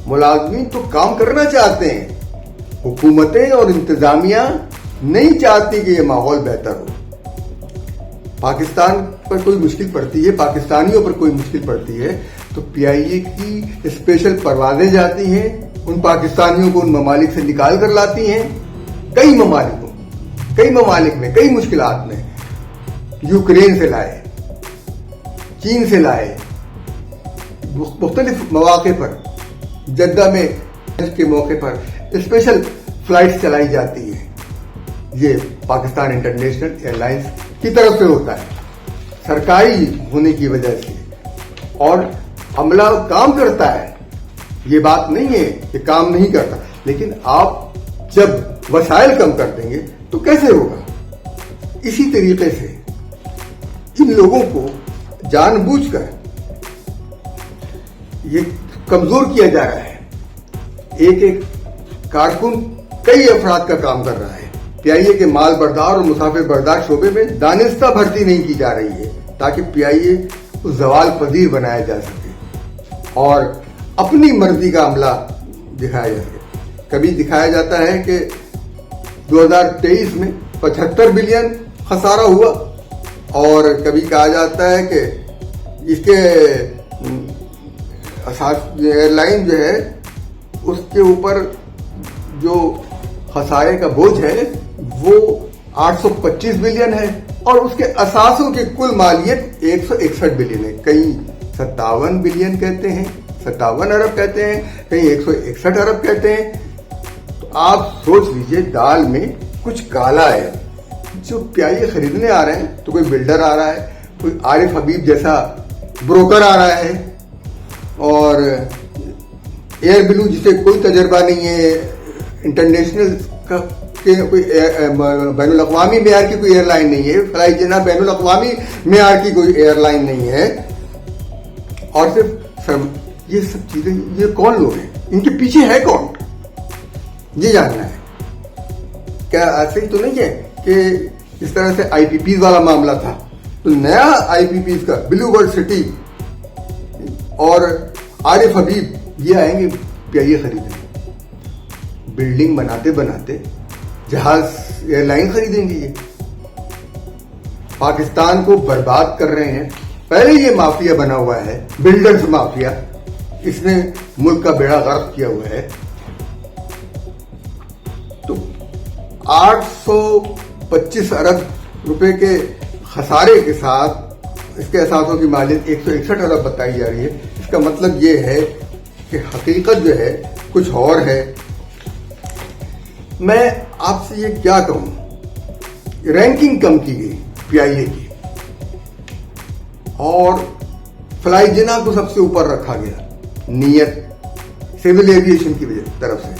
मुलाजमीन तो काम करना चाहते हैं, हुकूमतें और इंतजामिया नहीं चाहती कि ये माहौल बेहतर हो। पाकिस्तान पर कोई मुश्किल पड़ती है, पाकिस्तानियों पर कोई मुश्किल पड़ती है तो पीआईए की स्पेशल परवाजें जाती हैं, उन पाकिस्तानियों को उन ममालिक से निकाल कर लाती हैं। कई ममालिक में कई मुश्किलात में, यूक्रेन से लाए, चीन से लाए, मुख्तलिफ मौके पर जद्दा में के मौके पर स्पेशल फ्लाइट्स चलाई जाती है। ये पाकिस्तान इंटरनेशनल एयरलाइंस की तरफ से होता है, सरकारी होने की वजह से, और अमला काम करता है। ये बात नहीं है कि काम नहीं करता, लेकिन आप जब वसाइल कम कर देंगे तो कैसे होगा। इसी तरीके से इन लोगों को जानबूझकर ये कमजोर किया जा रहा है। एक कारकुन कई अफराद का काम कर रहा है। पीआईए के माल बर्दार और मुसाफिर बर्दार शोबे में दानिस्ता भर्ती नहीं की जा रही है ताकि पीआईए को जवाल पजीर बनाया जा सके और अपनी मर्जी का अमला दिखाया जा सके। कभी दिखाया जाता है कि 2023 में 75 बिलियन खसारा हुआ, और कभी कहा जाता है कि इसके एयरलाइन जो है उसके ऊपर जो खसारे का बोझ है वो 825 बिलियन है, और उसके असासों की कुल मालियत 161 बिलियन है। कहीं 57 बिलियन कहते हैं, 57 अरब कहते हैं, कहीं 161 अरब कहते हैं। तो आप सोच लीजिए दाल में कुछ काला है। जो पीआईए खरीदने आ रहे हैं तो कोई बिल्डर आ रहा है, कोई आरिफ हबीब जैसा ब्रोकर आ रहा है, और एयर ब्लू जिसे कोई तजर्बा नहीं है, इंटरनेशनल का कोई बैनुल अक़वामी मेयार की कोई एयरलाइन नहीं है, फ्लाई जिना बैनुल अक़वामी मेयार की कोई एयरलाइन नहीं है, और सिर्फ ये सब चीजें, ये कौन लोग हैं, इनके पीछे है कौन, ये जानना है। क्या ऐसे ही तो नहीं है कि इस तरह से आईपीपीज वाला मामला था, तो नया आईपीपीज का ब्लू वर्ल्ड सिटी और आरिफ हबीब ये आएंगे पीआईए खरीदने, बिल्डिंग बनाते बनाते जहाज एयरलाइन खरीदेंगे। ये पाकिस्तान को बर्बाद कर रहे हैं। पहले ये माफिया बना हुआ है, बिल्डर्स माफिया, इसने मुल्क का बेड़ा गर्क किया हुआ है। तो 825 अरब रुपए के खसारे के साथ इसके असासों की मालियत 161 अरब बताई जा रही है। इसका मतलब ये है कि हकीकत जो है कुछ और है। मैं आपसे ये क्या कहूं, रैंकिंग कम की गई पीआईए की, और फ्लाई जिना को सबसे ऊपर रखा गया नीयत सिविल एविएशन की तरफ से।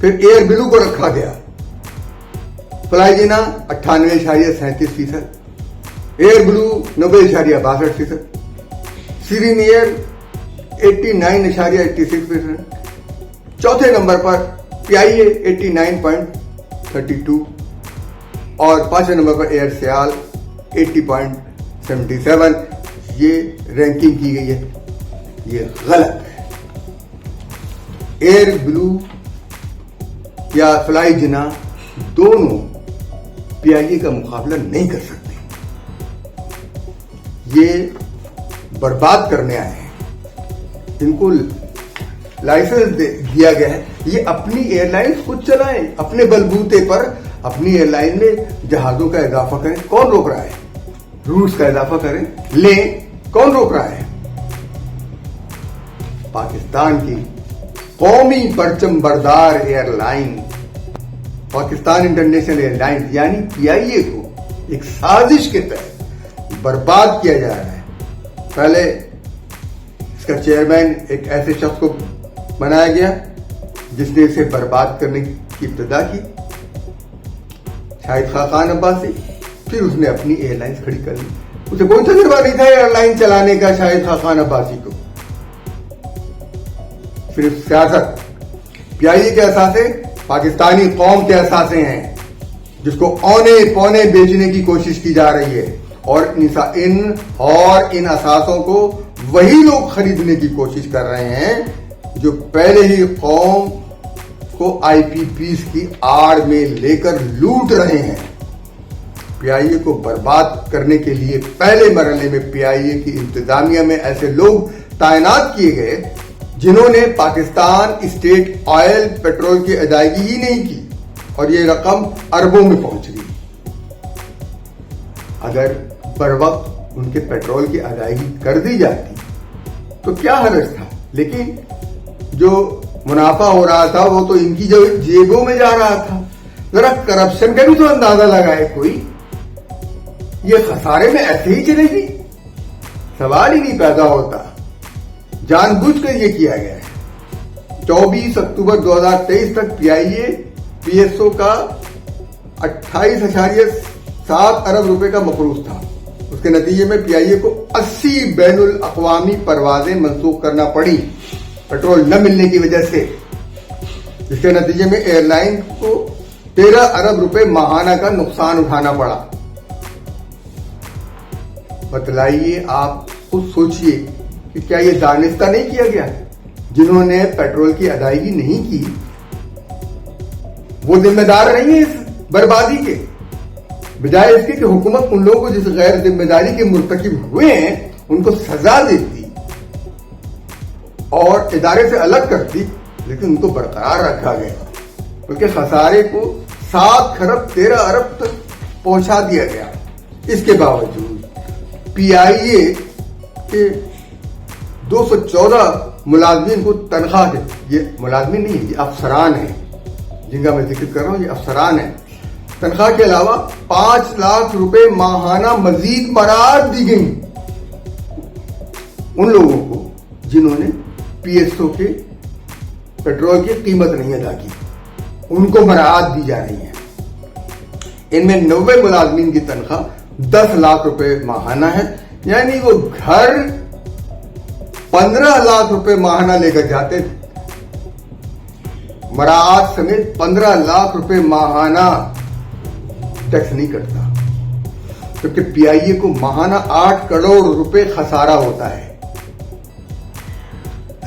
फिर एयर ब्लू को रखा गया, फ्लाई जिना 98.37%, एयर ब्लू 90.62%, सीरीन एयर 89.86%, चौथे नंबर पर पीआईए 89.32, और पांचवें नंबर पर एयर सियाल 80.77। ये रैंकिंग की गई है, ये गलत है। एयर ब्लू या फ्लाई जिना दोनों पीआईए का मुकाबला नहीं कर सकते। ये बर्बाद करने आए हैं, इनको लाइसेंस दिया गया है, ये अपनी एयरलाइंस खुद चलाएं, अपने बलबूते पर अपनी एयरलाइन में जहाजों का इजाफा करें। कौन रोक रहा है? रूट्स का इजाफा करें, लें, कौन रोक रहा है? पाकिस्तान की कौमी परचम बरदार एयरलाइन, पाकिस्तान इंटरनेशनल एयरलाइन यानी पीआईए को एक साजिश के तहत बर्बाद किया जा रहा है। पहले इसका चेयरमैन एक ऐसे शख्स को बनाया गया जिसने इसे बर्बाद करने की इब्तिदा की, शाहिद खान अब्बासी। फिर उसने अपनी एयरलाइंस खड़ी कर ली। उसे कोई तजुर्बा नहीं था एयरलाइन चलाने का शाहिद खान अब्बासी को। सिर्फ सियासत, पीआईए के असासे पाकिस्तानी कौम के असासे हैं जिसको औने पौने बेचने की कोशिश की जा रही है, और इन असासों को वही लोग खरीदने की कोशिश कर रहे हैं جو پہلے ہی قوم کو آئی پی پیز کی آڑ میں لے کر لوٹ رہے ہیں. پی آئی اے کو برباد کرنے کے لیے پہلے مرحلے میں پی آئی اے کی انتظامیہ میں ایسے لوگ تعینات کیے گئے جنہوں نے پاکستان اسٹیٹ آئل پیٹرول کی ادائیگی ہی نہیں کی اور یہ رقم اربوں میں پہنچ گئی. اگر بروقت ان کے پیٹرول کی ادائیگی کر دی جاتی تو کیا حرج تھا, لیکن جو منافع ہو رہا تھا وہ تو ان کی جیبوں میں جا رہا تھا. ذرا کرپشن کا بھی تو اندازہ لگائے کوئی. یہ خسارے میں ایسے ہی چلے گی؟ سوال ہی نہیں پیدا ہوتا. جان بوجھ کر یہ کیا گیا ہے. 24 اکتوبر 2023 تک پی آئی اے پی ایس او کا 28.7 ارب روپے کا مقروض تھا. اس کے نتیجے میں پی آئی اے کو 80 بین الاقوامی پروازیں منسوخ کرنا پڑی پیٹرول نہ ملنے کی وجہ سے, جس کے نتیجے میں ایئر لائن کو 13 ارب روپے ماہانہ کا نقصان اٹھانا پڑا. بتلائیے, آپ خود سوچئے کہ کیا یہ دانستہ نہیں کیا گیا؟ جنہوں نے پیٹرول کی ادائیگی نہیں کی وہ ذمہ دار نہیں ہیں اس بربادی کے, بجائے اس کے کہ حکومت ان لوگوں کو جس غیر ذمہ داری کے مرتکب ہوئے ہیں ان کو سزا دیتی اور ادارے سے الگ کرتی, لیکن ان کو برقرار رکھا گیا کیونکہ خسارے کو 7 خرب 13 ارب تک پہنچا دیا گیا. اس کے باوجود پی آئی اے کے 214 ملازمین کو تنخواہ دے. یہ ملازمین نہیں, یہ افسران ہیں جن کا میں ذکر کر رہا ہوں, یہ افسران ہیں. تنخواہ کے علاوہ 5 لاکھ روپے ماہانہ مزید برآمد دی گئی ان لوگوں کو جنہوں نے پی ایس او کے پیٹرول کی قیمت نہیں ادا کی. ان کو برآمد دی جا رہی ہے. ان میں 90 ملازمین کی تنخواہ 10 لاکھ روپے ماہانہ ہے, یعنی وہ گھر 15 لاکھ روپے ماہانہ لے کر جاتے تھے. مراعات سمیت 15 لاکھ روپے ماہانہ ٹیکس نہیں کٹتا, کیونکہ پی آئی اے کو ماہانہ 8 کروڑ روپے خسارہ ہوتا ہے.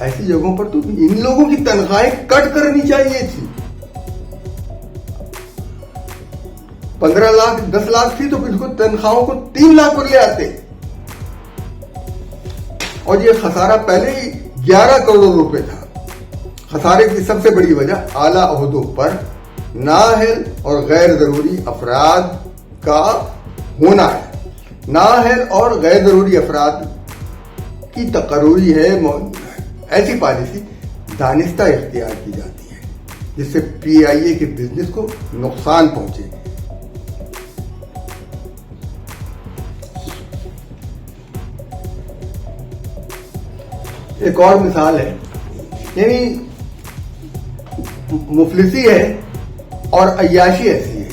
ایسی جگہوں پر تو ان لوگوں کی تنخواہیں کٹ کرنی چاہیے تھی. 15 لاکھ 10 لاکھ تھی تو پھر کو تنخواہوں کو 3 لاکھ پر لے آتے. اور یہ خسارہ پہلے ہی 11 کروڑ روپے تھا. خسارے کی سب سے بڑی وجہ اعلیٰ عہدوں پر نااہل اور غیر ضروری افراد کا ہونا ہے. نااہل اور غیر ضروری افراد کی تقرری ہے. ایسی پالیسی دانستہ اختیار کی جاتی ہے جس سے پی آئی اے کے بزنس کو نقصان پہنچے. ایک اور مثال ہے, یعنی مفلسی ہے اور عیاشی ایسی ہے.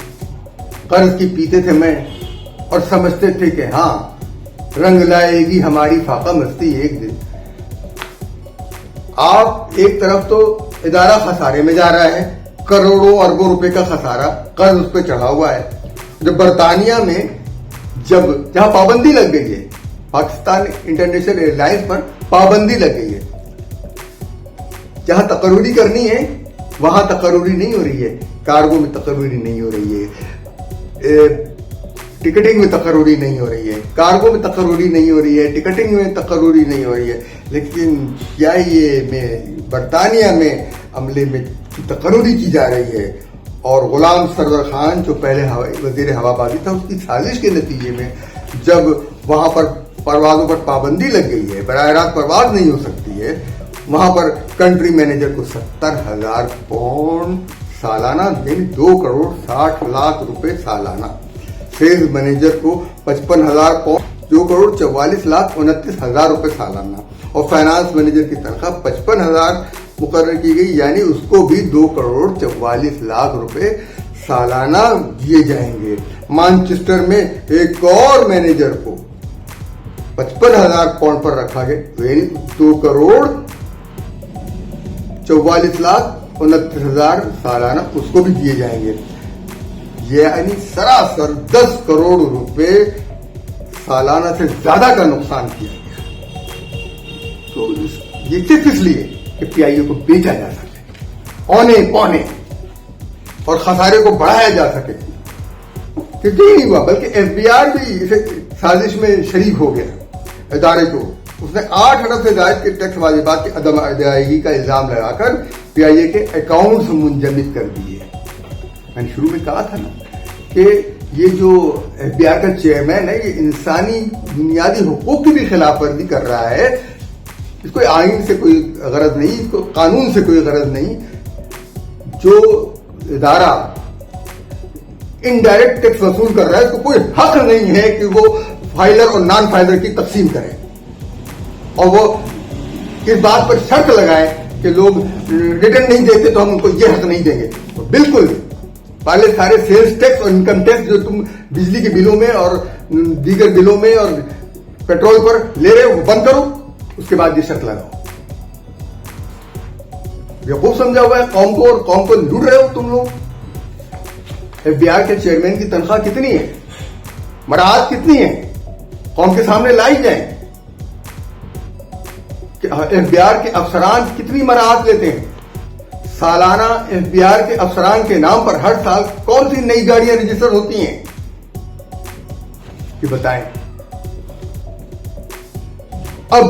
قرض کی پیتے تھے میں اور سمجھتے تھے کہ ہاں رنگ لائے گی ہماری فاقہ مستی ایک دن. آپ ایک طرف تو ادارہ خسارے میں جا رہا ہے, کروڑوں اربوں روپے کا خسارہ قرض اس پہ چڑھا ہوا ہے. جب برطانیہ میں جہاں پابندی لگ گئی ہے, پاکستان انٹرنیشنل ایئر لائنز پر پابندی لگ گئی ہے, جہاں تقرری کرنی ہے وہاں تقرری نہیں ہو رہی ہے, کارگو میں تقرری نہیں ہو رہی ہے, ٹکٹنگ میں تقرری نہیں ہو رہی ہے, کارگو میں تقرری نہیں ہو رہی ہے, ٹکٹنگ میں تقرری نہیں ہو رہی ہے, لیکن کیا یہ برطانیہ میں عملے میں تقرری کی جا رہی ہے. اور غلام سرور خان جو پہلے وزیر ہوا بازی تھا, اس کی سازش کے نتیجے میں جب وہاں پر پروازوں پر پابندی لگ گئی ہے, براہ راست پرواز نہیں ہو سکتی ہے, وہاں پر کنٹری مینیجر کو 70,000 پاؤنڈ سالانہ, یعنی 2 کروڑ 60 لاکھ روپے سالانہ. سیلز مینیجر کو 55,000 پاؤنڈ 2 کروڑ 44 لاکھ 29,000 روپے سالانہ. اور فائنانس مینیجر کی تنخواہ 55,000 مقرر کی گئی, یعنی اس کو بھی 2 کروڑ 44 لاکھ روپے سالانہ دیے جائیں گے. مانچسٹر میں ایک اور مینیجر کو 55,000 پاؤنڈ پر رکھا گیا, یعنی 2 کروڑ 44 لاکھ 29,000 سالانہ اس کو بھی دیے جائیں گے. یعنی سراسر 10 کروڑ روپے سالانہ سے زیادہ کا نقصان کیا گیا. تو یہ صرف اس لیے कि PIA को बेचा जा सके औने पौने और खसारे को बढ़ाया जा सके, क्योंकि नहीं हुआ, बल्कि FBR भी इसे साजिश में शरीक हो गया। इदारे को उसने 8 अरब से ज्यादा के टैक्स वाजिबात की अदम अदायगी का इल्जाम लगाकर PIA के अकाउंट्स मुंजमद कर दिए। मैंने शुरू में कहा था ना कि ये जो FBR का चेयरमैन है, ये इंसानी बुनियादी हुकूक की भी खिलाफ वर्जी कर रहा है। इसको आइन से कोई गरज नहीं, इसको कानून से कोई गरज नहीं। जो इदारा इनडायरेक्ट टैक्स वसूल कर रहा है, इसको कोई हक नहीं है कि वो फाइलर और नॉन फाइलर की तकसीम करे और वो इस बात पर शर्त लगाए कि लोग रिटर्न नहीं देते तो हम उनको ये हक नहीं देंगे। तो बिल्कुल पहले सारे सेल्स टैक्स और इनकम टैक्स जो तुम बिजली के बिलों में और दीगर बिलों में और पेट्रोल पर ले रहे हो वो बंद करो, उसके बाद ये शर्त लगाओ। ये खूब समझा हुआ है कौम को, और कौम को लूट रहे हो तुम लोग। FBR के चेयरमैन की तनख्वाह कितनी है, मराहत कितनी है, कौम के सामने लाई जाए। FBR के अफसरान कितनी मराहत लेते हैं। सालाना FBR के अफसरान के नाम पर हर साल कौन सी नई गाड़ियां रजिस्टर होती हैं, ये बताएं। अब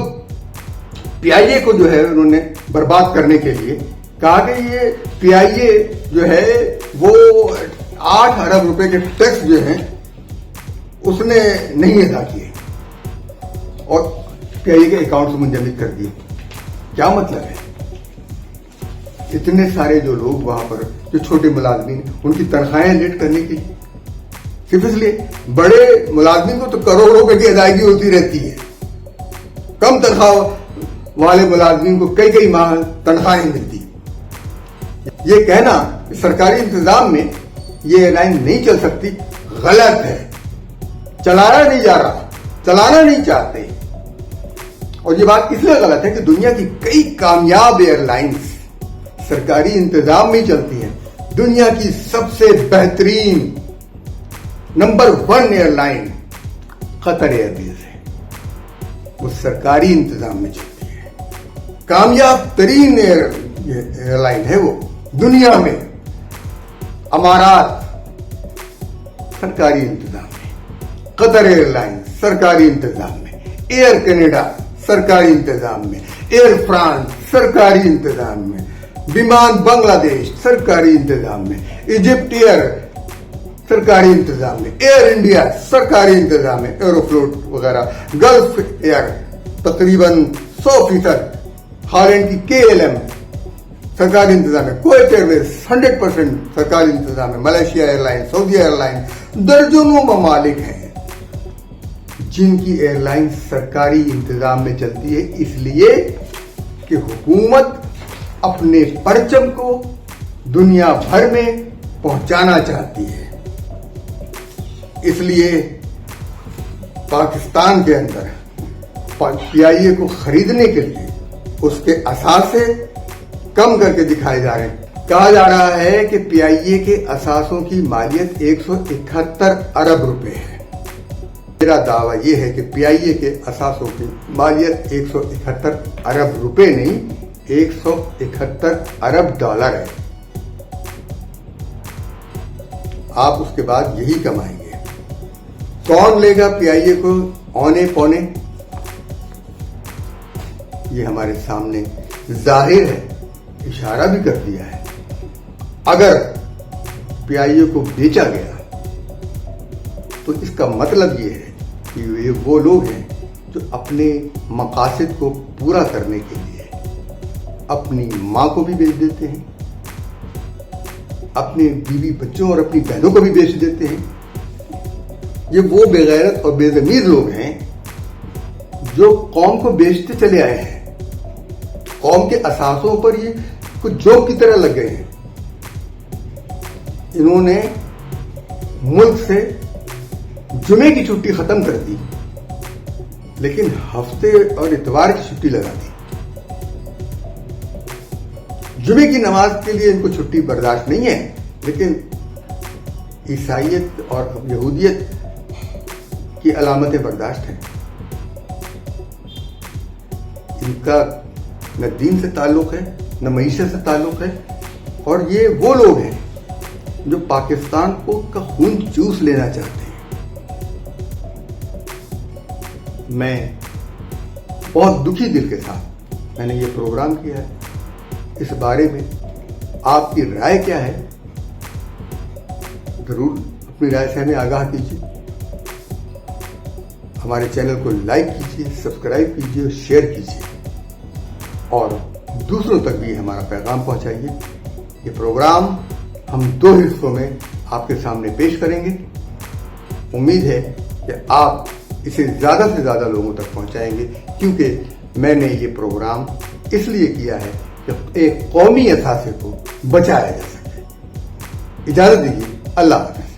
PIA को जो है उन्होंने बर्बाद करने के लिए कहा कि ये PIA जो है वो 8 अरब रुपए के टैक्स जो हैं उसने नहीं अदा किए और PIA के अकाउंट से मुंजमद कर दिए। क्या मतलब है? इतने सारे जो लोग वहां पर जो छोटे मुलाजमीन, उनकी तनख्वाहें लेट करने की, सिर्फ इसलिए बड़े मुलाजमीन को तो करोड़ों रुपए की अदायगी होती रहती है, कम तनख्वाह वाले मुलाजमीन को कई कई माह तनख्वाहें मिलती। ये कहना कि सरकारी इंतजाम में ये एयरलाइन नहीं चल सकती गलत है। चलाया नहीं जा रहा, चलाना नहीं चाहते। और ये बात इसलिए गलत है कि दुनिया की कई कामयाब एयरलाइंस सरकारी इंतजाम में चलती हैं। दुनिया की सबसे बेहतरीन नंबर 1 एयरलाइन कतर एयरवेज है, वो सरकारी इंतजाम में चलती है। कामयाब तरीन एयरलाइन है वो दुनिया में। अमारात सरकारी इंतजाम में, कतर एयरलाइन सरकारी इंतजाम में, एयर कनाडा सरकारी इंतजाम में, एयर फ्रांस सरकारी इंतजाम में, विमान बांग्लादेश सरकारी इंतजाम में, इजिप्ट एयर सरकारी इंतजाम में, एयर इंडिया सरकारी इंतजाम में, एरोफ्लोट वगैरह, गल्फ एयर तकरीबन 100%, हॉलैंड की KLM सरकारी इंतजाम में, कुवैत एयरवेज 100% सरकारी इंतजाम में, मलेशिया एयरलाइन, सऊदी एयरलाइन, दर्जनों ममालिक हैं जिनकी एयरलाइन सरकारी इंतजाम में चलती है, इसलिए कि हुकूमत अपने परचम को दुनिया भर में पहुंचाना चाहती है। इसलिए पाकिस्तान के अंदर PIA को खरीदने के लिए उसके असासे कम करके दिखाए जा रहे हैं। कहा जा रहा है कि PIA के असासों की मालियत 171 अरब रुपए है। मेरा दावा यह है कि PIA के असासों की मालियत 171 अरब रुपए नहीं, 171 अरब डॉलर है। आप उसके बाद यही कमाएंगे। कौन लेगा PIA को औने पौने? ये हमारे सामने जाहिर है, इशारा भी कर दिया है। अगर PIA को बेचा गया तो इसका मतलब ये है कि ये वो लोग हैं जो अपने मकासद को पूरा करने के लिए अपनी मां को भी बेच देते हैं, अपने बीवी बच्चों और अपनी बहनों को भी बेच देते हैं। ये वो बेगैरत और बेज़मीर लोग हैं जो कौम को बेचते चले आए हैं। कौम के असासों पर ये कुछ जोक की तरह लग गए हैं। इन्होंने मुल्क से जुमे की छुट्टी खत्म कर दी, लेकिन हफ्ते और इतवार की छुट्टी लगा दी। जुमे की नमाज के लिए इनको छुट्टी बर्दाश्त नहीं है, लेकिन ईसाइयत और यहूदियत की अलामतें बर्दाश्त हैं। इनका نہ دین سے تعلق ہے نہ معیشت سے تعلق ہے، اور یہ وہ لوگ ہیں جو پاکستان کا خون چوس لینا چاہتے ہیں۔ میں بہت دکھی دل کے ساتھ میں نے یہ پروگرام کیا ہے۔ اس بارے میں آپ کی رائے کیا ہے؟ ضرور اپنی رائے سے ہمیں آگاہ کیجیے۔ ہمارے چینل کو لائک کیجیے، سبسکرائب کیجیے، شیئر کیجیے، اور دوسروں تک بھی ہمارا پیغام پہنچائیے۔ یہ پروگرام ہم 2 حصوں میں آپ کے سامنے پیش کریں گے۔ امید ہے کہ آپ اسے زیادہ سے زیادہ لوگوں تک پہنچائیں گے، کیونکہ میں نے یہ پروگرام اس لیے کیا ہے کہ ایک قومی اثاثے کو بچایا جا سکے۔ اجازت دیجیے، اللہ حافظ۔